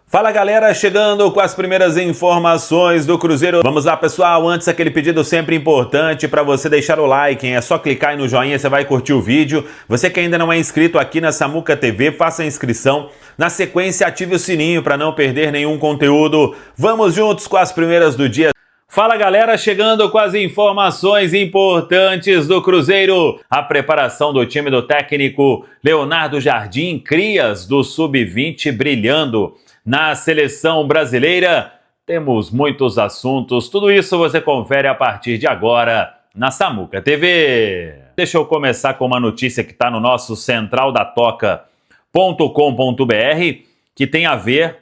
Fala galera, chegando com as primeiras informações do Cruzeiro. Vamos lá pessoal, antes aquele pedido sempre importante para você deixar o like, hein? É só clicar aí no joinha, você vai curtir o vídeo. Você que ainda não é inscrito aqui na Samuca TV, faça a inscrição. Na sequência, ative o sininho para não perder nenhum conteúdo. Vamos juntos com as primeiras do dia. Fala galera, chegando com as informações importantes do Cruzeiro. A preparação do time do técnico Leonardo Jardim, crias do Sub-20 brilhando na seleção brasileira. Temos muitos assuntos, tudo isso você confere a partir de agora na Samuca TV. Deixa eu começar com uma notícia que está no nosso centraldatoca.com.br, que tem a ver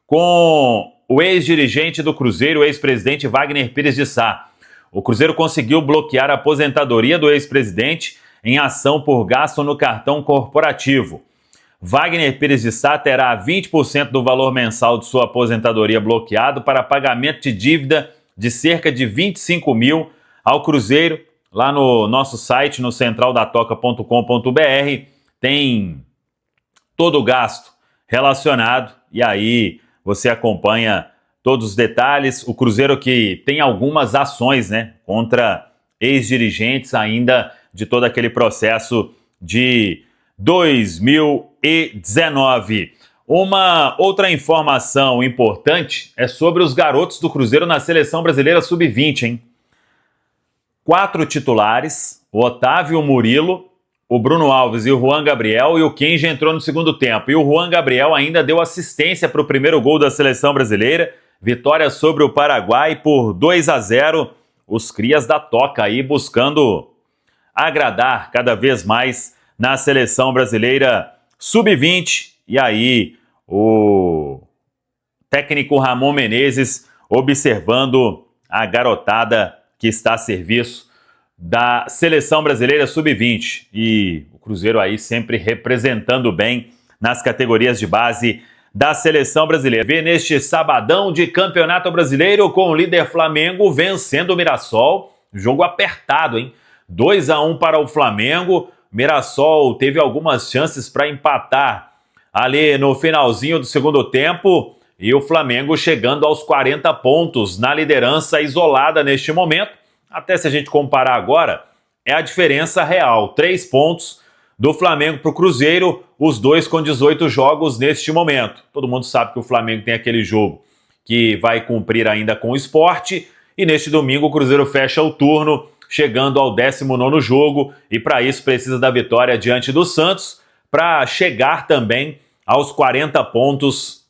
com o ex-dirigente do Cruzeiro, o ex-presidente Wagner Pires de Sá. O Cruzeiro conseguiu bloquear a aposentadoria do ex-presidente em ação por gasto no cartão corporativo. Wagner Pires de Sá terá 20% do valor mensal de sua aposentadoria bloqueado para pagamento de dívida de cerca de 25 mil ao Cruzeiro. Lá no nosso site, no centraldatoca.com.br, tem todo o gasto relacionado e aí você acompanha todos os detalhes. O Cruzeiro que tem algumas ações, contra ex-dirigentes ainda de todo aquele processo de 2019. Uma outra informação importante é sobre os garotos do Cruzeiro na seleção brasileira sub-20, hein? 4 titulares, o Otávio, o Murilo, o Bruno Alves e o Juan Gabriel, e o Kenji entrou no segundo tempo. E o Juan Gabriel ainda deu assistência para o primeiro gol da seleção brasileira. Vitória sobre o Paraguai por 2-0. Os crias da Toca aí buscando agradar cada vez mais na seleção brasileira sub-20. E aí o técnico Ramon Menezes observando a garotada que está a serviço da seleção brasileira sub-20. E o Cruzeiro aí sempre representando bem nas categorias de base da seleção brasileira. Vê neste sabadão de Campeonato Brasileiro com o líder Flamengo vencendo o Mirassol. Jogo apertado, hein? 2-1 para o Flamengo. Mirassol teve algumas chances para empatar ali no finalzinho do segundo tempo. E o Flamengo chegando aos 40 pontos na liderança isolada neste momento. Até se a gente comparar agora, é a diferença real. 3 pontos do Flamengo para o Cruzeiro, os dois com 18 jogos neste momento. Todo mundo sabe que o Flamengo tem aquele jogo que vai cumprir ainda com o Sport. E neste domingo o Cruzeiro fecha o turno, chegando ao 19º jogo. E para isso precisa da vitória diante do Santos, para chegar também aos 40 pontos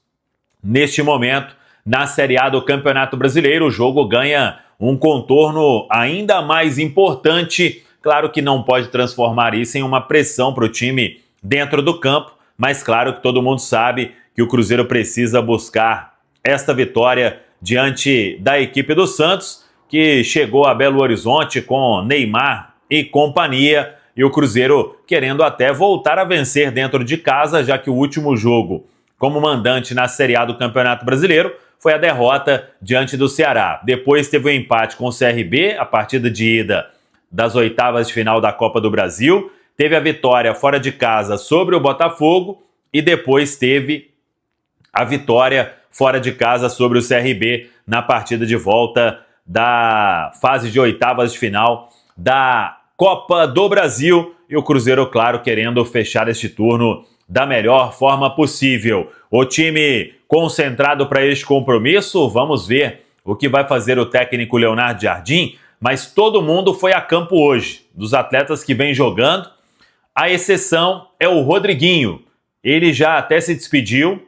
neste momento na Série A do Campeonato Brasileiro. O jogo ganha um contorno ainda mais importante. Claro que não pode transformar isso em uma pressão para o time dentro do campo, mas claro que todo mundo sabe que o Cruzeiro precisa buscar esta vitória diante da equipe do Santos, que chegou a Belo Horizonte com Neymar e companhia, e o Cruzeiro querendo até voltar a vencer dentro de casa, já que o último jogo como mandante na Série A do Campeonato Brasileiro foi a derrota diante do Ceará. Depois teve o empate com o CRB, a partida de ida das oitavas de final da Copa do Brasil. Teve a vitória fora de casa sobre o Botafogo e depois teve a vitória fora de casa sobre o CRB na partida de volta da fase de oitavas de final da Copa do Brasil. E o Cruzeiro, claro, querendo fechar este turno da melhor forma possível. O time concentrado para este compromisso, vamos ver o que vai fazer o técnico Leonardo Jardim, mas todo mundo foi a campo hoje, dos atletas que vem jogando. A exceção é o Rodriguinho. Ele já até se despediu.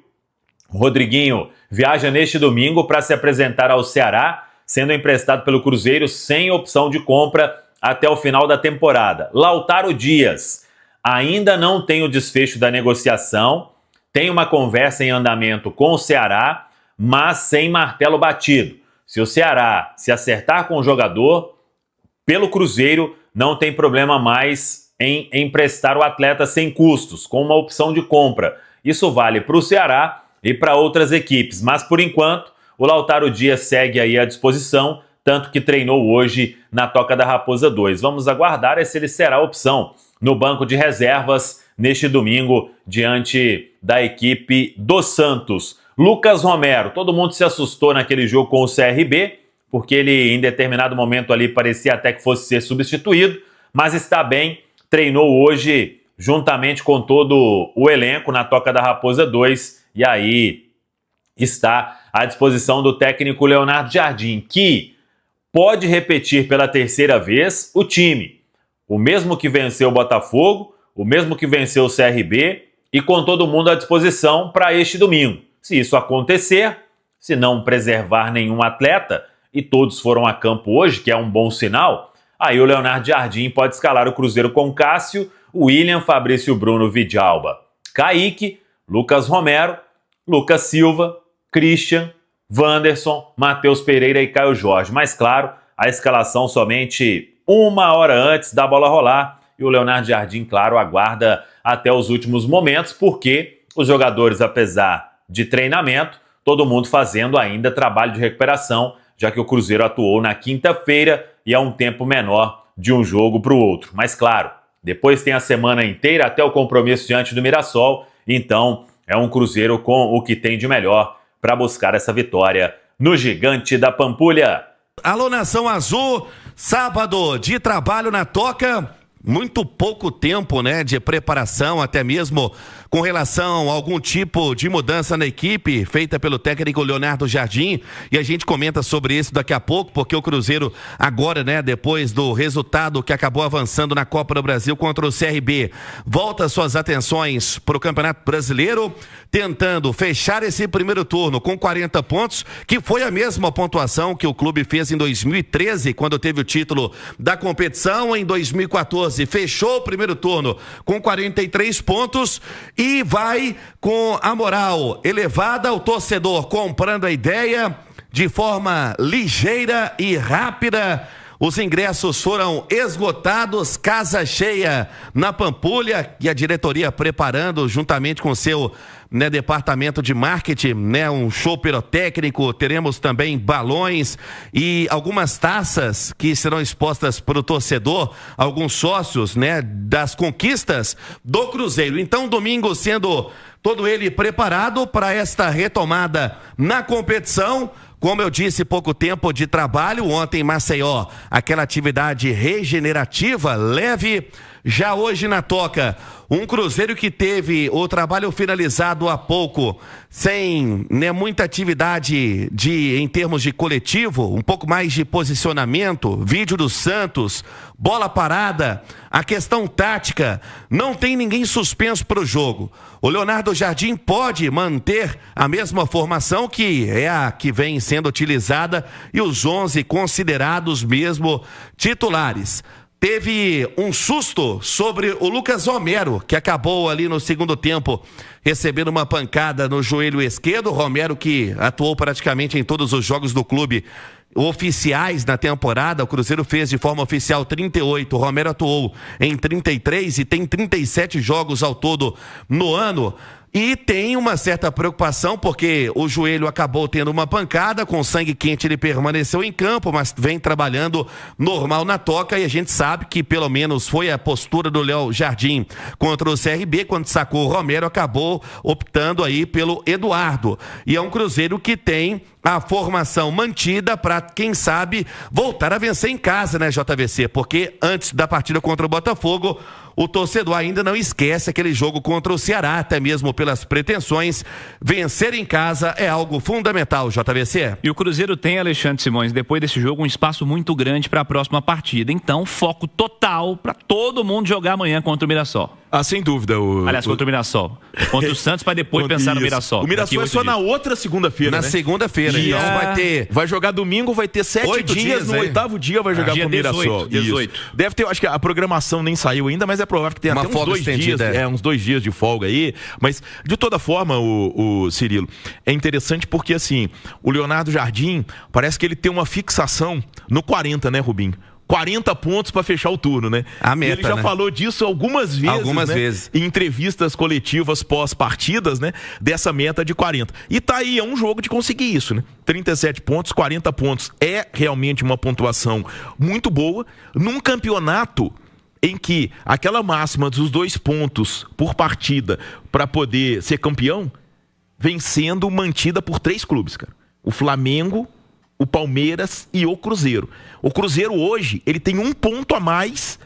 O Rodriguinho viaja neste domingo para se apresentar ao Ceará, sendo emprestado pelo Cruzeiro sem opção de compra até o final da temporada. Lautaro Dias ainda não tem o desfecho da negociação, tem uma conversa em andamento com o Ceará, mas sem martelo batido. Se o Ceará se acertar com o jogador, pelo Cruzeiro não tem problema mais em emprestar o atleta sem custos, com uma opção de compra. Isso vale para o Ceará e para outras equipes, mas por enquanto o Lautaro Dias segue aí à disposição, tanto que treinou hoje na Toca da Raposa 2. Vamos aguardar se ele será opção no banco de reservas neste domingo diante da equipe do Santos. Lucas Romero, todo mundo se assustou naquele jogo com o CRB, porque ele em determinado momento ali parecia até que fosse ser substituído, mas está bem, treinou hoje juntamente com todo o elenco na Toca da Raposa 2, e aí está à disposição do técnico Leonardo Jardim, que pode repetir pela terceira vez o time. O mesmo que venceu o Botafogo, o mesmo que venceu o CRB, e com todo mundo à disposição para este domingo. Se isso acontecer, se não preservar nenhum atleta, e todos foram a campo hoje, que é um bom sinal, aí o Leonardo Jardim pode escalar o Cruzeiro com Cássio, William, Fabrício Bruno, Vidalba, Kaique, Lucas Romero, Lucas Silva, Christian, Wanderson, Matheus Pereira e Caio Jorge. Mas claro, a escalação somente 1 hora antes da bola rolar, e o Leonardo Jardim, claro, aguarda até os últimos momentos, porque os jogadores, apesar de treinamento, todo mundo fazendo ainda trabalho de recuperação, já que o Cruzeiro atuou na quinta-feira e é um tempo menor de um jogo para o outro. Mas claro, depois tem a semana inteira até o compromisso diante do Mirassol, então é um Cruzeiro com o que tem de melhor para buscar essa vitória no Gigante da Pampulha. Alô, Nação Azul, sábado de trabalho na Toca. Muito pouco tempo, né, de preparação, até mesmo com relação a algum tipo de mudança na equipe feita pelo técnico Leonardo Jardim, e a gente comenta sobre isso daqui a pouco, porque o Cruzeiro agora, né, depois do resultado que acabou avançando na Copa do Brasil contra o CRB, volta suas atenções para o Campeonato Brasileiro, tentando fechar esse primeiro turno com 40 pontos, que foi a mesma pontuação que o clube fez em 2013, quando teve o título da competição. Em 2014 fechou o primeiro turno com 43 pontos e vai com a moral elevada, o torcedor comprando a ideia de forma ligeira e rápida. Os ingressos foram esgotados, casa cheia na Pampulha, e a diretoria preparando juntamente com o seu, né, departamento de marketing, né, um show pirotécnico. Teremos também balões e algumas taças que serão expostas para o torcedor, alguns sócios, né, das conquistas do Cruzeiro. Então, domingo sendo todo ele preparado para esta retomada na competição. Como eu disse, pouco tempo de trabalho. Ontem em Maceió, aquela atividade regenerativa leve. Já hoje na Toca, um Cruzeiro que teve o trabalho finalizado há pouco, sem, né, muita atividade em termos de coletivo, um pouco mais de posicionamento, vídeo do Santos, bola parada, a questão tática, não tem ninguém suspenso para o jogo. O Leonardo Jardim pode manter a mesma formação, que é a que vem sendo utilizada, e os 11 considerados mesmo titulares. Teve um susto sobre o Lucas Romero, que acabou ali no segundo tempo recebendo uma pancada no joelho esquerdo. Romero, que atuou praticamente em todos os jogos do clube oficiais na temporada. O Cruzeiro fez de forma oficial 38, o Romero atuou em 33 e tem 37 jogos ao todo no ano. E tem uma certa preocupação, porque o joelho acabou tendo uma pancada, com sangue quente ele permaneceu em campo, mas vem trabalhando normal na Toca, e a gente sabe que pelo menos foi a postura do Léo Jardim contra o CRB, quando sacou o Romero, acabou optando aí pelo Eduardo. E é um Cruzeiro que tem a formação mantida para, quem sabe, voltar a vencer em casa, né, JVC? Porque antes da partida contra o Botafogo, o torcedor ainda não esquece aquele jogo contra o Ceará, até mesmo pelas pretensões. Vencer em casa é algo fundamental, JVC. E o Cruzeiro tem, Alexandre Simões, depois desse jogo, um espaço muito grande para a próxima partida. Então, foco total para todo mundo jogar amanhã contra o Mirassol. Ah, sem dúvida. Aliás, contra o Mirassol. Contra o Santos, para depois pensar no Mirassol. O Mirassol é só na outra segunda-feira, Na né? segunda-feira. Então vai jogar domingo, vai ter 7 dias. No 8º dia vai jogar dia com o Mirassol. 18. Deve ter, acho que a programação nem saiu ainda, mas é provável que tenha uma até uns folga 2 dias. Uns 2 dias de folga aí. Mas, de toda forma, o Cirilo, é interessante porque, assim, o Leonardo Jardim, parece que ele tem uma fixação no 40, né, Rubinho? 40 pontos para fechar o turno, né? A meta, ele já falou disso algumas vezes, em entrevistas coletivas pós-partidas, né? Dessa meta de 40. E tá aí, é um jogo de conseguir isso, né? 37 pontos, 40 pontos. É realmente uma pontuação muito boa. Num campeonato em que aquela máxima dos 2 pontos por partida para poder ser campeão vem sendo mantida por 3 clubes, cara. O Flamengo, o Palmeiras e o Cruzeiro. O Cruzeiro hoje, ele tem 1 ponto a mais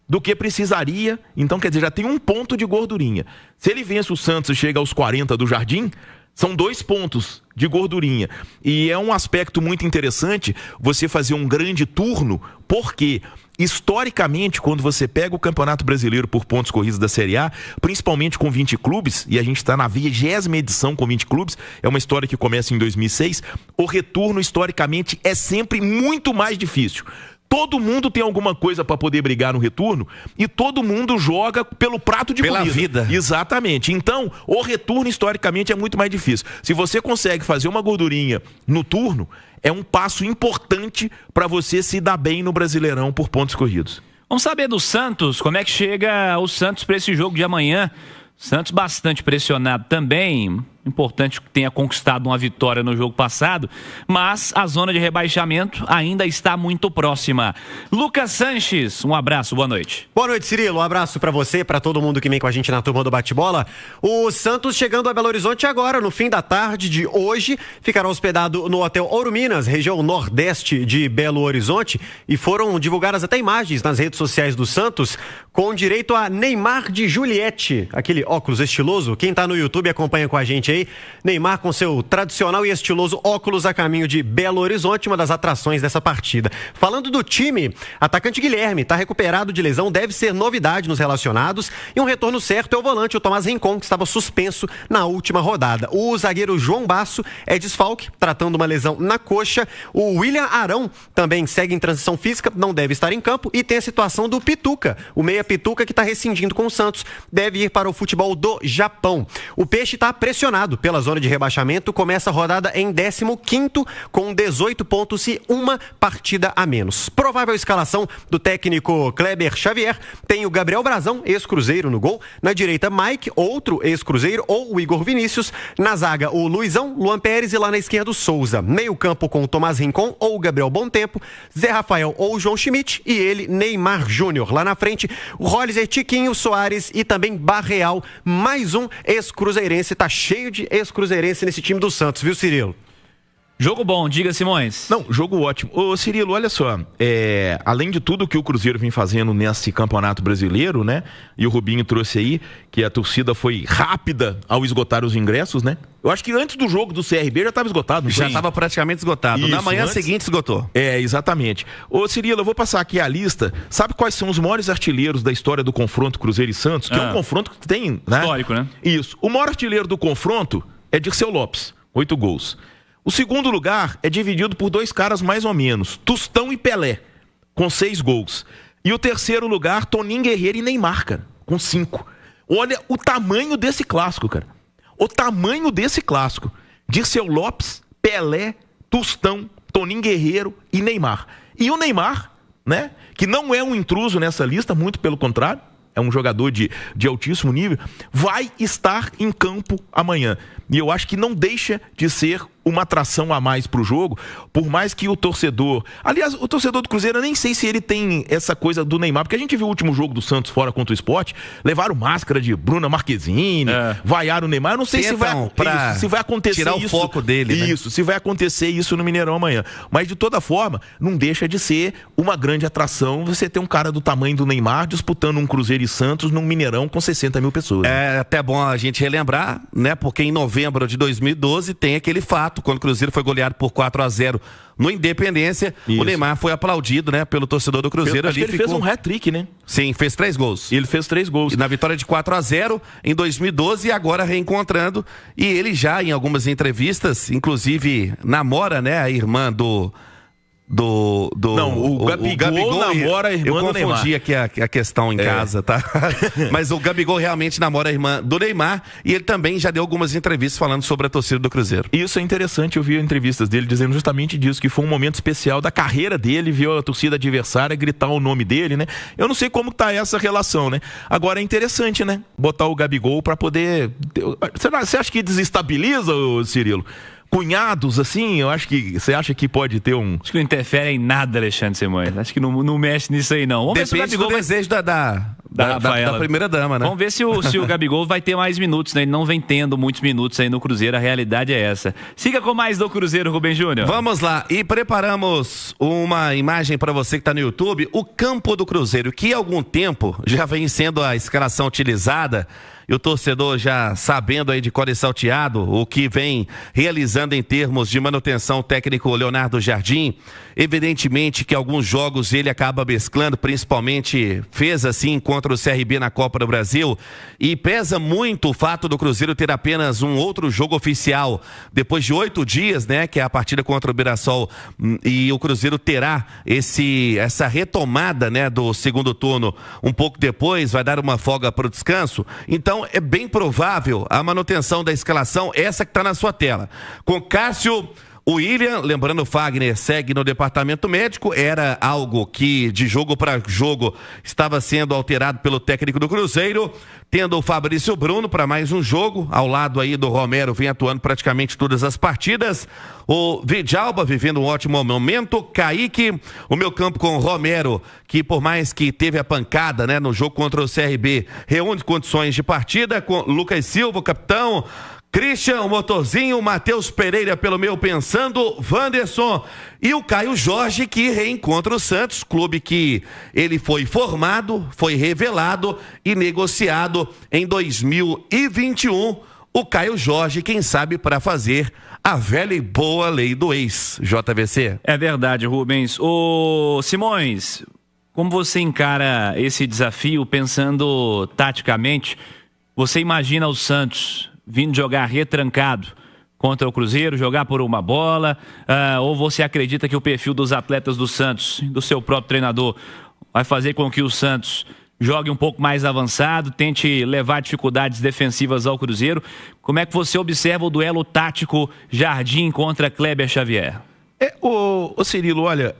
do que precisaria, então quer dizer, já tem 1 ponto de gordurinha. Se ele vence o Santos e chega aos 40 do Jardim, são 2 pontos de gordurinha. E é um aspecto muito interessante você fazer um grande turno, porque historicamente, quando você pega o Campeonato Brasileiro por pontos corridos da Série A, principalmente com 20 clubes, e a gente está na 20ª edição com 20 clubes, é uma história que começa em 2006, o retorno historicamente é sempre muito mais difícil. Todo mundo tem alguma coisa para poder brigar no retorno e todo mundo joga pelo prato de comida. Pela vida. Exatamente. Então, o retorno historicamente é muito mais difícil. Se você consegue fazer uma gordurinha no turno, é um passo importante para você se dar bem no Brasileirão por pontos corridos. Vamos saber do Santos, como é que chega o Santos para esse jogo de amanhã. Santos bastante pressionado também, importante que tenha conquistado uma vitória no jogo passado, mas a zona de rebaixamento ainda está muito próxima. Lucas Sanches, um abraço, boa noite. Boa noite, Cirilo, um abraço pra você, pra todo mundo que vem com a gente na turma do Bate-Bola. O Santos chegando a Belo Horizonte agora, no fim da tarde de hoje, ficará hospedado no Hotel Ouro Minas, região nordeste de Belo Horizonte, e foram divulgadas até imagens nas redes sociais do Santos, com direito a Neymar de Juliette, aquele óculos estiloso. Quem tá no YouTube acompanha com a gente aí. Neymar com seu tradicional e estiloso óculos a caminho de Belo Horizonte, uma das atrações dessa partida. Falando do time, atacante Guilherme está recuperado de lesão, deve ser novidade nos relacionados, e um retorno certo é o volante, o Tomás Rincon, que estava suspenso na última rodada. O zagueiro João Basso é desfalque, tratando uma lesão na coxa. O William Arão também segue em transição física, não deve estar em campo, e tem a situação do Pituca, o meia Pituca, que está rescindindo com o Santos, deve ir para o futebol do Japão. O Peixe está pressionado pela zona de rebaixamento, começa a rodada em 15º com 18 pontos e 1 partida a menos. Provável escalação do técnico Kleber Xavier: tem o Gabriel Brazão, ex-Cruzeiro, no gol. Na direita, Mike, outro ex-Cruzeiro, ou o Igor Vinícius. Na zaga, o Luizão, Luan Pérez, e lá na esquerda o Souza. Meio campo com o Tomás Rincon ou o Gabriel Bontempo, Zé Rafael ou o João Schmidt, e ele, Neymar Júnior. Lá na frente, o Rolliser, Tiquinho, Soares e também Barreal, mais um ex-cruzeirense. Tá cheio de ex-cruzeirense nesse time do Santos, viu, Cirilo? Jogo bom, diga, Simões. Não, jogo ótimo. Ô, Cirilo, olha só, além de tudo que o Cruzeiro vem fazendo nesse Campeonato Brasileiro, né, e o Rubinho trouxe aí, que a torcida foi rápida ao esgotar os ingressos, né? Eu acho que antes do jogo do CRB já estava esgotado. Não já estava praticamente esgotado. Isso, na manhã antes... seguinte esgotou. Exatamente. Ô, Cirilo, eu vou passar aqui a lista. Sabe quais são os maiores artilheiros da história do confronto Cruzeiro e Santos? Que é um confronto que tem, né? Histórico, né? Isso. O maior artilheiro do confronto é Dirceu Lopes, 8 gols. O segundo lugar é dividido por 2 caras mais ou menos, Tostão e Pelé, com 6 gols. E o terceiro lugar, Toninho Guerreiro e Neymar, cara, com 5. Olha o tamanho desse clássico, cara. O tamanho desse clássico. Dirceu Lopes, Pelé, Tostão, Toninho Guerreiro e Neymar. E o Neymar, né, que não é um intruso nessa lista, muito pelo contrário, é um jogador de altíssimo nível, vai estar em campo amanhã. E eu acho que não deixa de ser uma atração a mais pro jogo, por mais que o torcedor... Aliás, o torcedor do Cruzeiro, eu nem sei se ele tem essa coisa do Neymar, porque a gente viu o último jogo do Santos fora contra o Sport, levaram máscara de Bruna Marquezine, vaiaram o Neymar, eu não sei se vai acontecer tirar isso. O foco dele, isso, né? Se vai acontecer isso no Mineirão amanhã. Mas, de toda forma, não deixa de ser uma grande atração você ter um cara do tamanho do Neymar disputando um Cruzeiro e Santos num Mineirão com 60 mil pessoas. É até bom a gente relembrar, né? Porque em novembro de 2012 tem aquele fato, quando o Cruzeiro foi goleado por 4-0 no Independência, o Neymar foi aplaudido, né, pelo torcedor do Cruzeiro. Acho que ele fez um hat-trick, né? Sim, fez 3 gols. Ele fez 3 gols. E na vitória de 4-0 em 2012 e agora reencontrando. E ele já em algumas entrevistas, inclusive namora, né, a irmã do o Gabigol namora a irmã do Neymar. Eu confundi aqui a questão em casa, tá? Mas o Gabigol realmente namora a irmã do Neymar e ele também já deu algumas entrevistas falando sobre a torcida do Cruzeiro. Isso é interessante, eu vi entrevistas dele dizendo justamente disso, que foi um momento especial da carreira dele, viu a torcida adversária gritar o nome dele, né? Eu não sei como tá essa relação, né? Agora é interessante, né? Botar o Gabigol pra poder... Você acha que desestabiliza, Cirilo? Cunhados, assim, eu acho que... Você acha que pode ter um... Acho que não interfere em nada, Alexandre Simões. Acho que não mexe nisso aí, não. Vamos Depende do desejo Da primeira dama, né? Vamos ver se o Gabigol vai ter mais minutos, né? Ele não vem tendo muitos minutos aí no Cruzeiro, a realidade é essa. Siga com mais do Cruzeiro, Rubem Júnior. Vamos lá, e preparamos uma imagem para você que está no YouTube, o campo do Cruzeiro, que há algum tempo já vem sendo a escalação utilizada, e o torcedor já sabendo aí de cor e salteado o que vem realizando em termos de manutenção, o técnico Leonardo Jardim. Evidentemente que alguns jogos ele acaba mesclando, principalmente fez assim contra o CRB na Copa do Brasil, e pesa muito o fato do Cruzeiro ter apenas um outro jogo oficial depois de 8 dias, né, que é a partida contra o Mirassol, e o Cruzeiro terá essa retomada, né, do segundo turno um pouco depois, vai dar uma folga para o descanso. Então é bem provável a manutenção da escalação, essa que está na sua tela, com Cássio, o William, lembrando, o Fagner segue no departamento médico, era algo que de jogo para jogo estava sendo alterado pelo técnico do Cruzeiro, tendo o Fabrício Bruno para mais um jogo, ao lado aí do Romero, vem atuando praticamente todas as partidas, o Vidalba vivendo um ótimo momento, Kaique, o meu campo com o Romero, que por mais que teve a pancada, né, no jogo contra o CRB, reúne condições de partida, com Lucas Silva, o capitão, Christian, o motorzinho, Matheus Pereira pelo meio pensando, Wanderson e o Caio Jorge, que reencontra o Santos, clube que ele foi formado, foi revelado e negociado em 2021. O Caio Jorge, quem sabe, para fazer a velha e boa lei do ex, JVC. É verdade, Rubens. Ô Simões, como você encara esse desafio pensando taticamente? Você imagina o Santos vindo jogar retrancado contra o Cruzeiro, jogar por uma bola, ou você acredita que o perfil dos atletas do Santos, do seu próprio treinador, vai fazer com que o Santos jogue um pouco mais avançado, tente levar dificuldades defensivas ao Cruzeiro? Como é que você observa o duelo tático Jardim contra Kleber Xavier? O Cirilo, olha,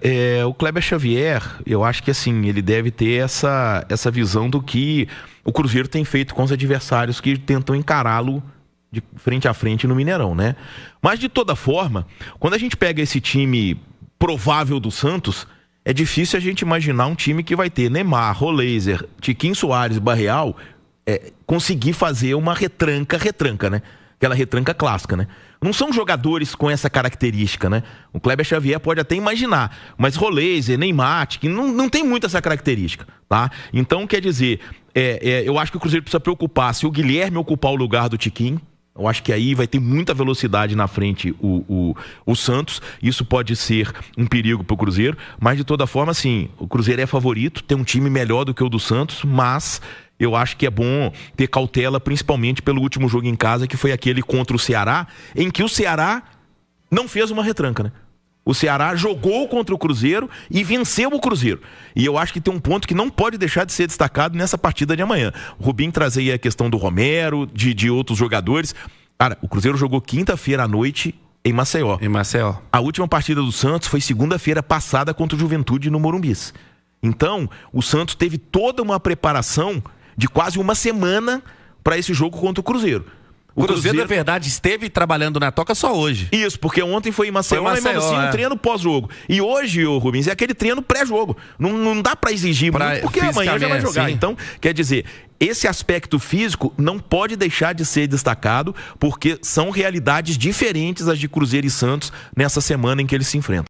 o Kleber Xavier, eu acho que assim, ele deve ter essa visão do que o Cruzeiro tem feito com os adversários que tentam encará-lo de frente a frente no Mineirão, né? Mas de toda forma, quando a gente pega esse time provável do Santos, é difícil a gente imaginar um time que vai ter Neymar, Roleiser, Tiquinho Soares, Barreal, conseguir fazer uma retranca, né? Aquela retranca clássica, né? Não são jogadores com essa característica, né? O Kleber Xavier pode até imaginar, mas Roleiser, Neymar, Tiquinho, não tem muito essa característica, tá? Então, quer dizer, eu acho que o Cruzeiro precisa preocupar se o Guilherme ocupar o lugar do Tiquinho. Eu acho que aí vai ter muita velocidade na frente o Santos. Isso pode ser um perigo para o Cruzeiro. Mas, de toda forma, assim, o Cruzeiro é favorito, tem um time melhor do que o do Santos, mas eu acho que é bom ter cautela, principalmente pelo último jogo em casa, que foi aquele contra o Ceará, em que o Ceará não fez uma retranca, né? O Ceará jogou contra o Cruzeiro e venceu o Cruzeiro. E eu acho que tem um ponto que não pode deixar de ser destacado nessa partida de amanhã. O Rubinho trazia a questão do Romero, de outros jogadores. Cara, o Cruzeiro jogou quinta-feira à noite em Maceió. A última partida do Santos foi segunda-feira passada contra o Juventude no Morumbi. Então, o Santos teve toda uma preparação de quase uma semana para esse jogo contra o Cruzeiro. O Cruzeiro, na verdade, esteve trabalhando na toca só hoje. Isso, porque ontem foi em Maceió, mas mesmo assim um treino pós-jogo. E hoje, Rubens, é aquele treino pré-jogo. Não dá pra exigir muito, porque amanhã já vai jogar. Sim. Então, quer dizer, esse aspecto físico não pode deixar de ser destacado, porque são realidades diferentes as de Cruzeiro e Santos nessa semana em que eles se enfrentam.